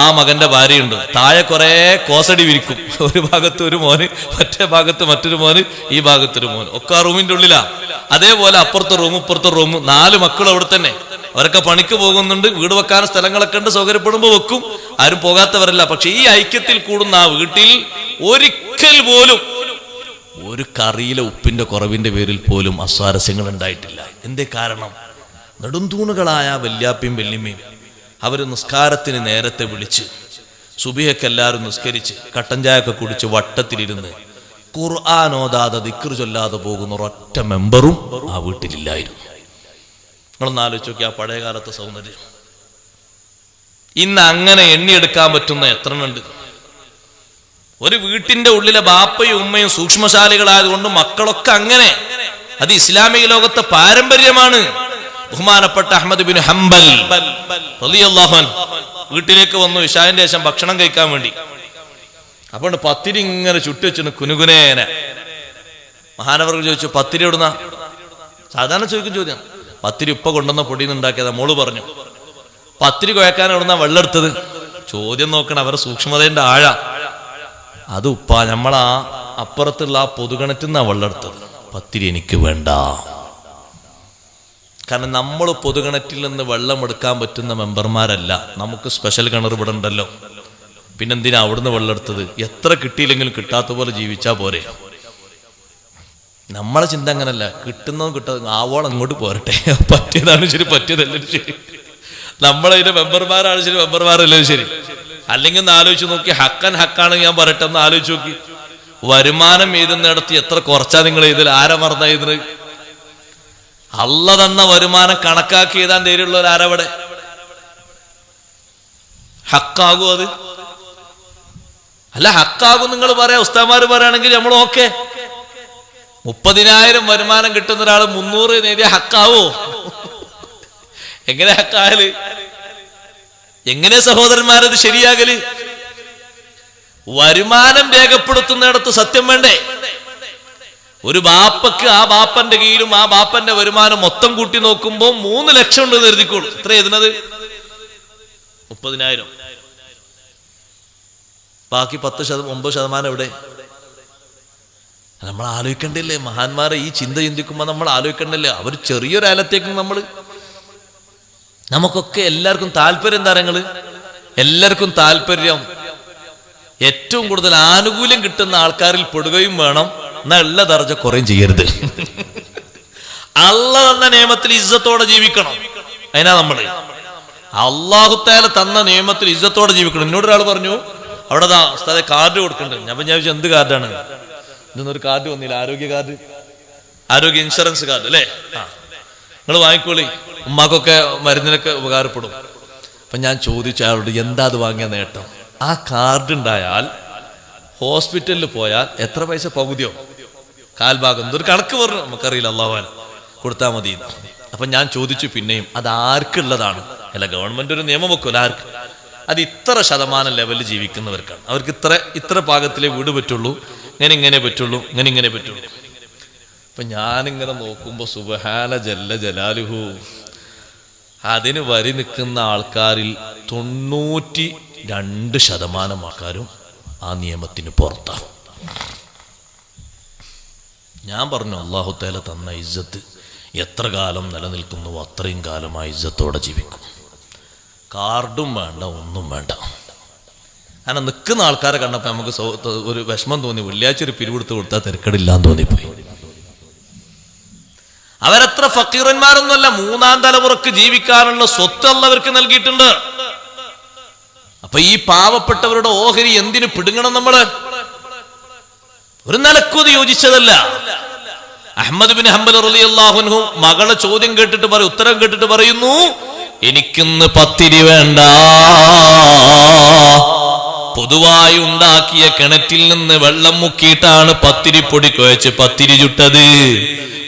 ആ മകന്റെ ഭാര്യയുണ്ട്. താഴെ കുറെ കോസടി വിരിക്കും, ഒരു ഭാഗത്ത് ഒരു മോന്, മറ്റേ ഭാഗത്ത് മറ്റൊരു മോന്, ഈ ഭാഗത്തൊരു മോന്, ഒക്കെ ആ റൂമിന്റെ ഉള്ളിലാ. അതേപോലെ അപ്പുറത്തെ റൂം ഇപ്പുറത്തെ റൂം, 4 മക്കൾ അവിടെ തന്നെ. അവരൊക്കെ പണിക്ക് പോകുന്നുണ്ട്, വീട് വെക്കാൻ സ്ഥലങ്ങളൊക്കെ ഉണ്ട്, സൗകര്യപ്പെടുമ്പോ വെക്കും, ആരും പോകാത്തവരല്ല. പക്ഷെ ഈ ഐക്യത്തിൽ കൂടുന്ന ആ വീട്ടിൽ ഒരിക്കൽ പോലും ഒരു കറിയിലെ ഉപ്പിന്റെ കുറവിന്റെ പേരിൽ പോലും അസ്വാരസ്യങ്ങൾ ഉണ്ടായിട്ടില്ല. എന്തേ കാരണം? നെടുന്തൂണുകളായ വല്യാപ്പയും വല്യമ്മയും അവര് നിസ്കാരത്തിന് നേരത്തെ വിളിച്ച് സുബഹിയൊക്കെ എല്ലാവരും നിസ്കരിച്ച് കട്ടൻ ചായൊക്കെ കുടിച്ച് വട്ടത്തിലിരുന്ന് ഖുർആൻ ഓതാതെ ദിക്ർ ചൊല്ലാതെ പോകുന്ന ഒരൊറ്റ മെമ്പറും ആ വീട്ടിലില്ലായിരുന്നു. നിങ്ങളൊന്ന് ആലോചിച്ച് നോക്കി ആ പഴയ കാലത്തെ സൗന്ദര്യം. ഇന്ന് അങ്ങനെ എണ്ണിയെടുക്കാൻ പറ്റുന്ന എത്ര ഉണ്ട്? ഒരു വീട്ടിന്റെ ഉള്ളിലെ ബാപ്പയും ഉമ്മയും സൂക്ഷ്മശാലികളായതുകൊണ്ട് മക്കളൊക്കെ അങ്ങനെ. അത് ഇസ്ലാമിക ലോകത്തെ പാരമ്പര്യമാണ്. ബഹുമാനപ്പെട്ട അഹ്മദ് ബിൻ ഹംബൽ റളിയല്ലാഹു അൻഹു വീട്ടിലേക്ക് വന്നു ഇശാന്റെ ശേഷം ഭക്ഷണം കഴിക്കാൻ വേണ്ടി. അപ്പോൾ പത്തിരി ഇങ്ങനെ ചുട്ടുവെച്ചു കുനുകുനേന. മഹാനവർ ചോദിച്ചു, പത്തിരി എവിടുന്ന? സാധാരണ ചോദിക്കും ചോദ്യം. പത്തിരി ഉപ്പ കൊണ്ടുവന്ന പൊടിയിൽ നിന്ന് ഉണ്ടാക്കിയതാ. മോള് പറഞ്ഞു, പത്തിരി കുഴക്കാൻ എവിടുന്ന വെള്ളം എടുത്തത്? ചോദ്യം നോക്കണം, അവരുടെ സൂക്ഷ്മതയുടെ ആഴ. അത് ഉപ്പ നമ്മളാ അപ്പുറത്തുള്ള ആ പൊതുകിണറ്റിൽ നിന്നാ വെള്ളം എടുത്തത്. പത്തിരി എനിക്ക് വേണ്ട. കാരണം നമ്മൾ പൊതുകിണറ്റിൽ നിന്ന് വെള്ളം എടുക്കാൻ പറ്റുന്ന മെമ്പർമാരല്ല. നമുക്ക് സ്പെഷ്യൽ കിണർ ഇവിടെ ഉണ്ടല്ലോ, പിന്നെന്തിനാ അവിടുന്ന് വെള്ളം എടുത്തത്? എത്ര കിട്ടിയില്ലെങ്കിലും കിട്ടാത്ത പോലെ ജീവിച്ചാ പോരെ. നമ്മളെ ചിന്ത അങ്ങനല്ല, കിട്ടുന്നതും കിട്ടുന്നതും ആവോളം അങ്ങോട്ട് പോരട്ടെ. പറ്റിയതാണ് ശരി, പറ്റിയതല്ലേ ശരി. നമ്മളതിന്റെ മെമ്പർമാരാണ് ശരി, മെമ്പർമാരല്ലേ ശരി. അല്ലെങ്കിൽ ഒന്ന് ആലോചിച്ച് നോക്കി, ഹക്കാണ് ഞാൻ പറയട്ടെ, ഒന്ന് ആലോചിച്ച് നോക്കി. വരുമാനം എഴുതുന്നിടത്ത് എത്ര കുറച്ചാ നിങ്ങൾ ഇതിൽ? ആരാ മറന്ന ഇതിന്? അള്ള തന്ന വരുമാനം കണക്കാക്കി എഴുതാൻ ധൈര്യമുള്ളവർ ആരവിടെ? ഹക്കാകും അത്? അല്ല, ഹക്കാകും നിങ്ങൾ പറയാ, ഉസ്താദ്മാര് പറയുകയാണെങ്കിൽ നമ്മൾ ഓക്കെ. 30,000 വരുമാനം കിട്ടുന്ന ഒരാൾ 300 നേടിയ ഹക്കാവോ? എങ്ങനെ ഹക്കാകല്? എങ്ങനെ സഹോദരന്മാരത് ശരിയാകല്? വരുമാനം രേഖപ്പെടുത്തുന്നിടത്ത് സത്യം വേണ്ടേ? ഒരു ബാപ്പക്ക് ആ ബാപ്പന്റെ കീഴിലും ആ ബാപ്പന്റെ വരുമാനം മൊത്തം കൂട്ടി നോക്കുമ്പോൾ 3 ലക്ഷം ഉണ്ട് കരുതിക്കോളൂ. എത്ര എഴുതുന്നത്? 30,000. ബാക്കി 9% എവിടെ? നമ്മൾ ആലോചിക്കണ്ടില്ലേ? മഹാന്മാരെ ഈ ചിന്ത ചിന്തിക്കുമ്പോൾ നമ്മൾ ആലോചിക്കണ്ടല്ലേ? അവർ ചെറിയൊരു ആലത്തേക്കും നമുക്കൊക്കെ എല്ലാവർക്കും താല്പര്യം താരങ്ങള്, എല്ലാവർക്കും താല്പര്യം ഏറ്റവും കൂടുതൽ ആനുകൂല്യം കിട്ടുന്ന ആൾക്കാരിൽ പെടുകയും വേണം. എന്നാൽ ഉള്ള ദർജ കുറയും ചെയ്യരുത്. അള്ളാഹ് തന്ന നിയമത്തിൽ ഇസ്സത്തോടെ ജീവിക്കണം. അതിനാ നമ്മള് അള്ളാഹു തആല തന്ന നിയമത്തിൽ ഇസ്സത്തോടെ ജീവിക്കണം. എന്നോട് ഒരാൾ പറഞ്ഞു, അവിടെ ഉസ്താദേ കാർഡ് കൊടുക്കുന്നുണ്ട്. ഞാൻ വിചാരിച്ചു എന്ത് കാർഡാണ് ഇതൊന്നൊരു കാർഡ് വന്നില്ല, ആരോഗ്യ കാർഡ്, ആരോഗ്യ ഇൻഷുറൻസ് കാർഡ് അല്ലേ? നിങ്ങൾ വാങ്ങിക്കോളി, ഉമ്മാക്കൊക്കെ മരുന്നിനൊക്കെ ഉപകാരപ്പെടും. അപ്പൊ ഞാൻ ചോദിച്ചു അയാളോട്, എന്താ അത് വാങ്ങിയ നേട്ടം? ആ കാർഡ് ഉണ്ടായാൽ ഹോസ്പിറ്റലിൽ പോയാൽ എത്ര പൈസ? പകുതിയോ കാൽഭാഗം, എന്തൊരു കണക്ക് പറഞ്ഞു, നമുക്കറിയില്ല, അള്ളാഹുവാൻ കൊടുത്താൽ മതി. അപ്പൊ ഞാൻ ചോദിച്ചു പിന്നെയും, അത് ആർക്കുള്ളതാണ്? അല്ല, ഗവൺമെന്റ് ഒരു നിയമം വെക്കുമല്ലോ, ആർക്ക്? അത് ഇത്ര ശതമാനം ലെവലിൽ ജീവിക്കുന്നവർക്കാണ്. അവർക്ക് ഇത്ര പാകത്തിലേ വീട് പറ്റുള്ളൂ, ഇങ്ങനെ പറ്റുള്ളൂ, ഇങ്ങനെ പറ്റുള്ളൂ. അപ്പൊ ഞാനിങ്ങനെ നോക്കുമ്പോ സുബ്ഹാന ജല്ല ജലാലുഹു, അതിന് വരി നിൽക്കുന്ന ആൾക്കാരിൽ 92% ആൾക്കാരും ആ നിയമത്തിന് പുറത്താണ്. ഞാൻ പറഞ്ഞു, അല്ലാഹു തആല തന്ന ഇസ്സത്ത് എത്ര കാലം നിലനിൽക്കുന്നു അത്രയും കാലം ആ ഇസ്സത്തോടെ ജീവിക്കും. കാർഡും വേണ്ട, ഒന്നും വേണ്ട. അങ്ങനെ നിൽക്കുന്ന ആൾക്കാരെ കണ്ടപ്പോൾ നമുക്ക് ഒരു വിഷമം തോന്നി. വെള്ളിയാഴ്ച ഒരു പിരിവെടുത്ത് കൊടുത്താൽ തിരക്കടില്ലാന്ന് തോന്നിപ്പോയി. അവരെത്ര ഫക്കീറന്മാരൊന്നുമല്ല, 3ാം തലമുറക്ക് ജീവിക്കാനുള്ള സ്വത്ത് അള്ളവർക്ക് നൽകിയിട്ടുണ്ട്. അപ്പൊ ഈ പാവപ്പെട്ടവരുടെ ഓഹരി എന്തിനു പിടുങ്ങണം? നമ്മള് ഒരു നിലക്കും യോജിച്ചതല്ല. അഹ്മദ് ബിൻ ഹംബൽ റളിയല്ലാഹു അൻഹു മകളെ ചോദ്യം കേട്ടിട്ട് ഉത്തരം കേട്ടിട്ട് പറയുന്നു, എനിക്കിന്ന് പത്തിരി വേണ്ട. പൊതുവായി ഉണ്ടാക്കിയ കിണറ്റിൽ നിന്ന് വെള്ളം മുക്കിയിട്ടാണ് പത്തിരിപ്പൊടി കുഴച്ച് പത്തിരി ചുട്ടത്.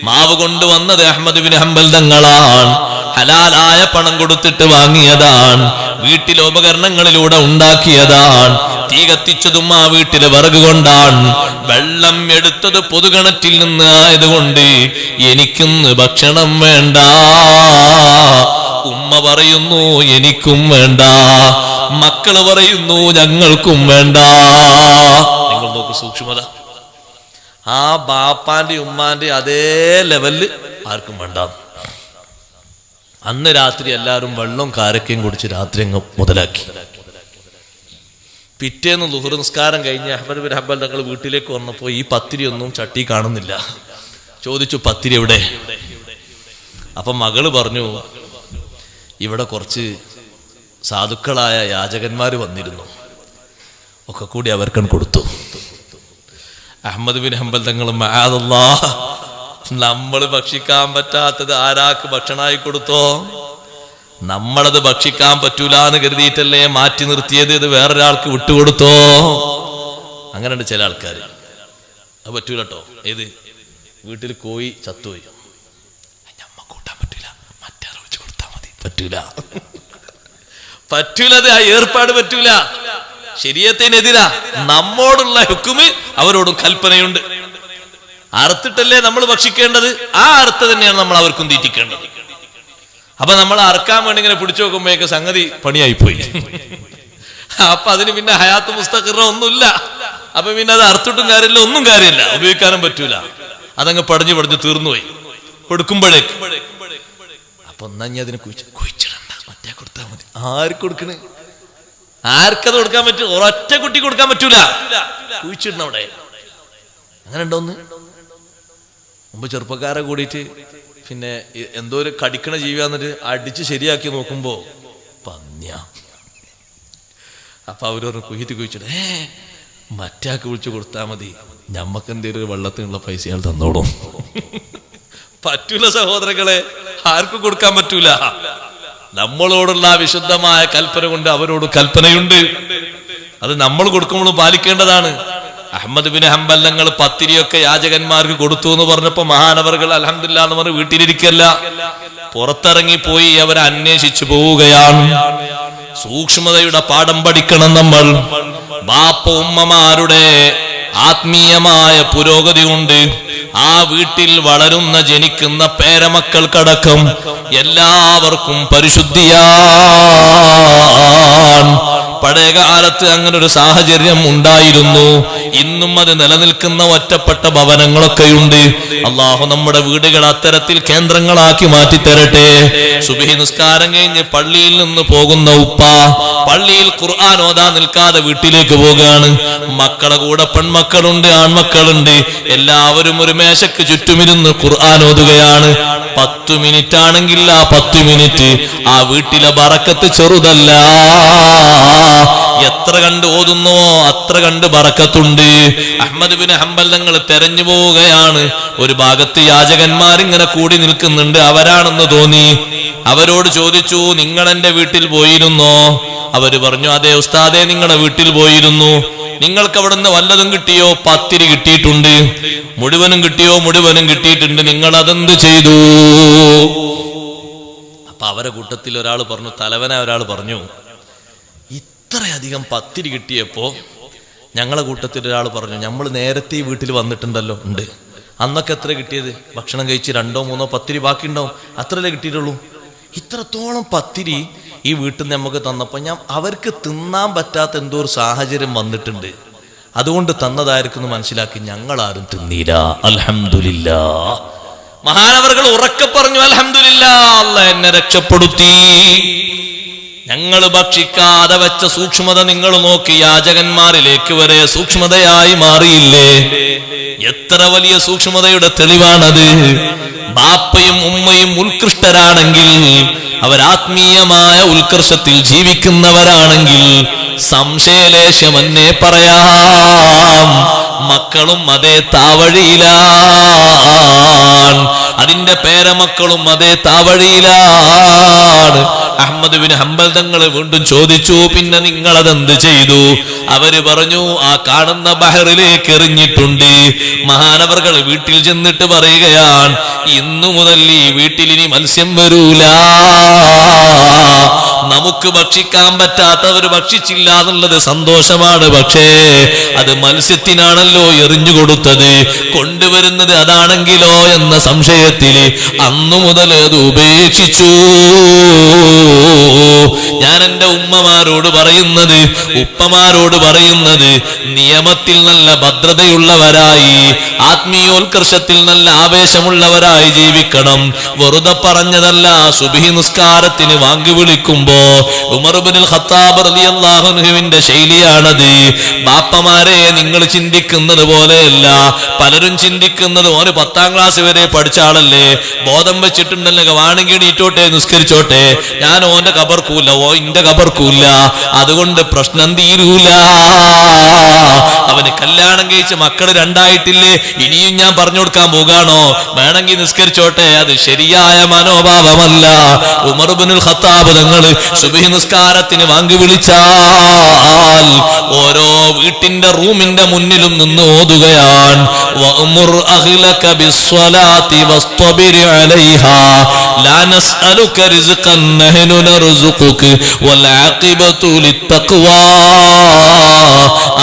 മാവ് കൊണ്ടുവന്നത് അഹ്മദ് ബിൻ ഹംബൽ തങ്ങളാണ്. ഹലാലായ പണം കൊടുത്തിട്ട് വാങ്ങിയതാണ്. വീട്ടിലെ ഉപകരണങ്ങളിലൂടെ ഉണ്ടാക്കിയതാണ്. തീ കത്തിച്ചതും ആ വീട്ടിലെ വിറക് കൊണ്ടാണ്. വെള്ളം എടുത്തത് പൊതുകിണറ്റിൽ നിന്ന് ആയതുകൊണ്ട് എനിക്കിന്ന് ഭക്ഷണം വേണ്ട. ഉമ്മ പറയുന്നു എനിക്കും വേണ്ട, മക്കള് പറയുന്നു ഞങ്ങൾക്കും വേണ്ട. നിങ്ങൾ നോക്കൂ സൂക്ഷ്മത. ആ ബാപ്പാന്റെ ഉമ്മാന്റെ അതേ ലെവലില് ആർക്കും വേണ്ട. അന്ന് രാത്രി എല്ലാവരും വെള്ളവും കാരക്കയും കുടിച്ച് രാത്രി അങ്ങ് മുതലാക്കി. പിറ്റേന്ന് ളുഹർ നിസ്കാരം കഴിഞ്ഞ് അഹ്മദ് ബിൻ ഹംബൽ തങ്ങൾ വീട്ടിലേക്ക് വന്നപ്പോൾ ഈ പത്തിരി ഒന്നും ചട്ടി കാണുന്നില്ല. ചോദിച്ചു, പത്തിരി എവിടെ? അപ്പൊ മകള് പറഞ്ഞു, ഇവിടെ കുറച്ച് സാധുക്കളായ യാചകന്മാര് വന്നിരുന്നു, ഒക്കെ കൂടി അവർക്കൻ കൊടുത്തു. അഹ്മദ് ബിൻ ഹംബൽ തങ്ങൾ, മഅദല്ലാഹ്, നമ്മൾ ഭക്ഷിക്കാൻ പറ്റാത്തത് ആരാക്ക് ഭക്ഷണമായി കൊടുത്തോ? നമ്മളത് ഭക്ഷിക്കാൻ പറ്റൂല എന്ന് കരുതിയിട്ടല്ലേ മാറ്റി നിർത്തിയത്, ഇത് വേറൊരാൾക്ക് വിട്ടുകൊടുത്തോ? അങ്ങനെയുണ്ട് ചില ആൾക്കാർ. അത് പറ്റൂല കേട്ടോ. ഏത് വീട്ടിൽ കോഴി ചത്തുപോയി, ഞമ്മ കൂട്ടാൻ പറ്റൂല, മറ്റേ വെച്ച് കൊടുത്താൽ മതി. പറ്റൂല, പറ്റൂലത്, ആ ഏർപ്പാട് പറ്റൂല. ശരീഅത്തിനെതിരാ. നമ്മോടുള്ള ഹുക്മ് അവരോടും കൽപ്പനയുണ്ട്. അറുത്തിട്ടല്ലേ നമ്മൾ ഭക്ഷിക്കേണ്ടത്, ആ അറുത്ത് തന്നെയാണ് നമ്മൾ അവർക്കും തീറ്റിക്കേണ്ടത്. അപ്പൊ നമ്മൾ അറക്കാൻ വേണ്ടി ഇങ്ങനെ പിടിച്ചു നോക്കുമ്പോഴേക്ക് സംഗതി പണിയായിപ്പോയി. അപ്പൊ അതിന് പിന്നെ ഹയാത്ത് മുസ്തഖിറ ഒന്നുമില്ല. അപ്പൊ പിന്നെ അത് അറുത്തിട്ടും കാര്യമില്ല, ഒന്നും കാര്യമില്ല, ഉപയോഗിക്കാനും പറ്റൂല. അതങ്ങ് പടഞ്ഞു തീർന്നുപോയി കൊടുക്കുമ്പോഴേക്ക്. അപ്പൊ എന്നാ അതിനെ കുഴിച്ചിടണ്ട, മറ്റേ കൊടുത്താൽ മതി. ആർക്ക് കൊടുക്കണേ? ആർക്കത് കൊടുക്കാൻ പറ്റും? ഒരൊറ്റ കുട്ടി കൊടുക്കാൻ പറ്റൂല, കുഴിച്ചിടണം അവിടെ. അങ്ങനെ ഉണ്ടോന്ന് മുമ്പ് ചെറുപ്പക്കാരെ കൂടിയിട്ട് പിന്നെ എന്തോ ഒരു കടിക്കണ ജീവിയാന്നിട്ട് അടിച്ച് ശരിയാക്കി നോക്കുമ്പോ പന്ന്യ. അപ്പൊ അവരൊരു കുഴിച്ചിട്ട് മറ്റാക്ക് വിളിച്ചു കൊടുത്താൽ മതി, ഞമ്മക്ക് എന്തേലും ഒരു വെള്ളത്തിനുള്ള പൈസ അയാൾ തന്നോളും. പറ്റൂല സഹോദരങ്ങളെ, ആർക്കും കൊടുക്കാൻ പറ്റൂല. നമ്മളോടുള്ള വിശുദ്ധമായ കൽപ്പന കൊണ്ട് അവരോട് കൽപ്പനയുണ്ട്. അത് നമ്മൾ കൊടുക്കുമ്പോൾ പാലിക്കേണ്ടതാണ്. അഹ്മദ് ബിൻ ഹംബൽ തങ്ങൾ പത്തിരിയൊക്കെ യാചകന്മാർക്ക് കൊടുത്തു എന്ന് പറഞ്ഞപ്പോ മഹാനവറുകൾ അൽഹംദുലില്ലാ എന്ന് പറഞ്ഞ് വീട്ടിലിരിക്കല്ല, പുറത്തിറങ്ങിപ്പോയി അവരെ അന്വേഷിച്ചു പോവുകയാണ്. സൂക്ഷ്മതയുടെ പാഠം പഠിക്കണം നമ്മൾ. ബാപ്പ ഉമ്മമാരുടെ ആത്മീയമായ പുരോഗതി കൊണ്ട് ആ വീട്ടിൽ വളരുന്ന ജനിക്കുന്ന പേരമക്കൾക്കടക്കം എല്ലാവർക്കും പരിശുദ്ധിയാണ്. പഴയ കാലത്ത് അങ്ങനെ ഒരു സാഹചര്യം ഉണ്ടായിരുന്നു. ഇന്നും അത് നിലനിൽക്കുന്ന ഒറ്റപ്പെട്ട ഭവനങ്ങളൊക്കെയുണ്ട്. അള്ളാഹു നമ്മുടെ വീടുകൾ അത്തരത്തിൽ കേന്ദ്രങ്ങളാക്കി മാറ്റിത്തരട്ടെ. സുബ്ഹി നിസ്കാരം കഴിഞ്ഞ് പള്ളിയിൽ നിന്ന് പോകുന്ന ഉപ്പ പള്ളിയിൽ ഖുർആൻ ഓതാൻ നിൽക്കാതെ വീട്ടിലേക്ക് പോവുകയാണ്. മക്കളെ കൂടെ പെൺമക്കളുണ്ട്, ആൺമക്കളുണ്ട്. എല്ലാവരും ഒരു മേശക്ക് ചുറ്റുമിരുന്ന് ഖുർആൻ ഓതുകയാണ്. 10 മിനിറ്റ് ആണെങ്കിൽ ആ 10 മിനിറ്റ് ആ വീട്ടിലെ ബറക്കത്ത് ചെറുതല്ല. എത്ര കണ്ട് ഓതുന്നുവോ അത്ര കണ്ട് ബറക്കത്തുണ്ട്. അഹ്മദ് ബിൻ ഹംബൽ തങ്ങൾ തെരഞ്ഞു പോവുകയാണ്. ഒരു ഭാഗത്ത് യാചകന്മാരിങ്ങനെ കൂടി നിൽക്കുന്നുണ്ട്. അവരാണെന്ന് തോന്നി. അവരോട് ചോദിച്ചു, നിങ്ങൾ എന്റെ വീട്ടിൽ പോയിരുന്നോ? അവര് പറഞ്ഞു, അതെ ഉസ്താദേ, നിങ്ങളുടെ വീട്ടിൽ പോയിരുന്നു. നിങ്ങൾക്ക് അവിടുന്ന് വല്ലതും കിട്ടിയോ? പത്തിരി കിട്ടിയിട്ടുണ്ട്. മുഴുവനും കിട്ടിയോ? മുഴുവനും കിട്ടിയിട്ടുണ്ട്. നിങ്ങൾ അതെന്ത് ചെയ്തു? അപ്പൊ അവരെ കൂട്ടത്തിൽ ഒരാൾ പറഞ്ഞു, തലവനായ ഒരാൾ പറഞ്ഞു, ഇത്രയധികം പത്തിരി കിട്ടിയപ്പോ ഞങ്ങളെ കൂട്ടത്തിൽ ഒരാൾ പറഞ്ഞു, നമ്മൾ നേരത്തെ ഈ വീട്ടിൽ വന്നിട്ടുണ്ടല്ലോ. ഉണ്ട്. അന്നൊക്കെ എത്ര കിട്ടിയത്? ഭക്ഷണം കഴിച്ച് 2 3 പത്തിരി ബാക്കി ഉണ്ടാവും, അത്രയല്ലേ കിട്ടിയിട്ടുള്ളൂ. ഇത്രത്തോളം പത്തിരി ഈ വീട്ടിൽ നിന്ന് നമുക്ക് തന്നപ്പോ അവർക്ക് തിന്നാൻ പറ്റാത്ത എന്തോ ഒരു സാഹചര്യം വന്നിട്ടുണ്ട്, അതുകൊണ്ട് തന്നതായിരിക്കും മനസ്സിലാക്കി. ഞങ്ങൾ ആരും തിന്നീല. അൽഹംദുലില്ലാ. മഹാനവറുകൾ ഉറക്കെ പറഞ്ഞു, അൽഹംദുലില്ലാ, അല്ലാഹ് എന്നെ രക്ഷപ്പെടുത്തി. ഞങ്ങൾ ഭക്ഷിക്കാതെ വെച്ച സൂക്ഷ്മത നിങ്ങൾ നോക്കി. യാചകന്മാരിലേക്ക് വരെ സൂക്ഷ്മതയായി മാറിയില്ലേ? എത്ര വലിയ സൂക്ഷ്മതയുടെ തെളിവാണത്. ബാപ്പയും ഉമ്മയും ഉത്കൃഷ്ടരാണെങ്കിൽ, അവരാത്മീയമായ ഉത്കർഷത്തിൽ ജീവിക്കുന്നവരാണെങ്കിൽ സംശയലേശമെന്നേ പറയാം, മക്കളും അതേ താവഴിയിലാണ്. അതിന്റെ പേരമക്കളും അതേ താവഴിയിലാണ്. അഹ്മദ് ബിൻ ഹംബൽ തങ്ങൾ വീണ്ടും ചോദിച്ചു, പിന്നെ നിങ്ങൾ അതെന്ത് ചെയ്തു? അവര് പറഞ്ഞു, ആ കാണുന്ന ബഹറിലേക്ക് എറിഞ്ഞിട്ടുണ്ട്. മഹാനവറുകൾ വീട്ടിൽ ചെന്നിട്ട് പറയുകയാണ്, ഇന്നു മുതൽ ഈ വീട്ടിൽ ഇനി മത്സ്യം വരൂല. നമുക്ക് ഭക്ഷിക്കാൻ പറ്റാത്തവർ ഭക്ഷിച്ചില്ല എന്നുള്ളത് സന്തോഷമാണ്. പക്ഷേ അത് മത്സ്യത്തിനാണല്ലോ എറിഞ്ഞു കൊടുത്തത്, കൊണ്ടുവരുന്നത് അതാണെങ്കിലോ എന്ന സംശയത്തിൽ അന്നു മുതൽ അത് ഉപേക്ഷിച്ചു. ഞാൻ എന്റെ ഉമ്മമാരോട് പറയുന്നത്, ഉപ്പമാരോട് പറയുന്നത്, നിയമത്തിൽ നല്ല ഭദ്രതയുള്ളവരായി, ആത്മീയോത്കർഷത്തിൽ നല്ല ആവേശമുള്ളവരായി ജീവിക്കണം. വെറുതെ പറഞ്ഞതല്ല. സുബ്ഹി നിസ്കാരത്തിന് വാങ്ങി വിളിക്കുമ്പോ ഉമർ ഇബ്നുൽ ഖത്താബ് റളിയല്ലാഹു അൻഹുവിന്റെ ശൈലിയാണത്. ബാപ്പമാരെ, നിങ്ങൾ ചിന്തിക്കുന്നത് പോലെയല്ല. പലരും ചിന്തിക്കുന്നത്, ഓന് 10ാം ക്ലാസ് വരെ പഠിച്ച ആളല്ലേ, ബോധം വെച്ചിട്ടുണ്ടല്ലോ, വാണെങ്കിൽ എണീറ്റോട്ടെ, നിസ്കരിച്ചോട്ടെ, ഞാൻ ഓന്റെ കബർക്കൂല്ല, ഓ ഇന്റെ കബർക്കൂല്ല, അതുകൊണ്ട് പ്രശ്നം തീരൂല. അവന് കല്യാണം കഴിച്ച് മക്കള് 2 ആയിട്ടില്ലേ, ഇനിയും ഞാൻ പറഞ്ഞു കൊടുക്കാൻ പോകാണോ? വേണമെങ്കിൽ നിസ്കരിച്ചോട്ടെ. അത് ശരിയായ മനോഭാവമല്ല. ഉമർ ഇബ്നുൽ ഖത്താബ് തങ്ങൾ സുബ്ഹി നിസ്കാരത്തിന് വാങ്ങി വിളിച്ചാൽ ഓരോ വീട്ടിന്റെ റൂമിന്റെ മുന്നിലും നിന്ന് ഓതുകയാണ്, വഅ്മുർ അഹ്ലക ബിസ്സലാത്തി വസ്തബിർ അലൈഹാ ലാ നസ്അലുക റിസ്ഖൻ നഹ്നു നർസുഖുക വൽ ആഖിബതു ലിത്തഖ്വാ.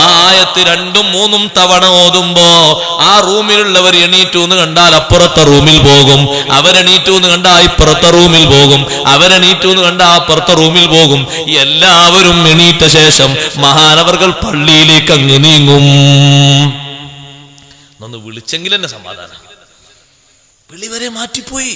ആയത്ത് 2ഉം 3ഉം തവണ ഓതുമ്പോ ആ റൂമിലുള്ളവർ എണീറ്റു എന്ന് കണ്ടാൽ അപ്പുറത്തെ റൂമിൽ പോകും, അവരെണീറ്റു എന്ന് കണ്ടാൽ ഇപ്പുറത്തെ റൂമിൽ പോകും, അവരെണീറ്റു എന്ന് കണ്ടാൽ അപ്പുറത്തെ റൂമിൽ പോകും. എല്ലാവരും എണീറ്റ ശേഷം മഹാനവറുകൾ പള്ളിയിലേക്ക് അങ്ങ് നീങ്ങും. ഒന്ന് വിളിച്ചെങ്കിൽ എന്നെ സമാധാനം. വിളി വരെ മാറ്റിപ്പോയി.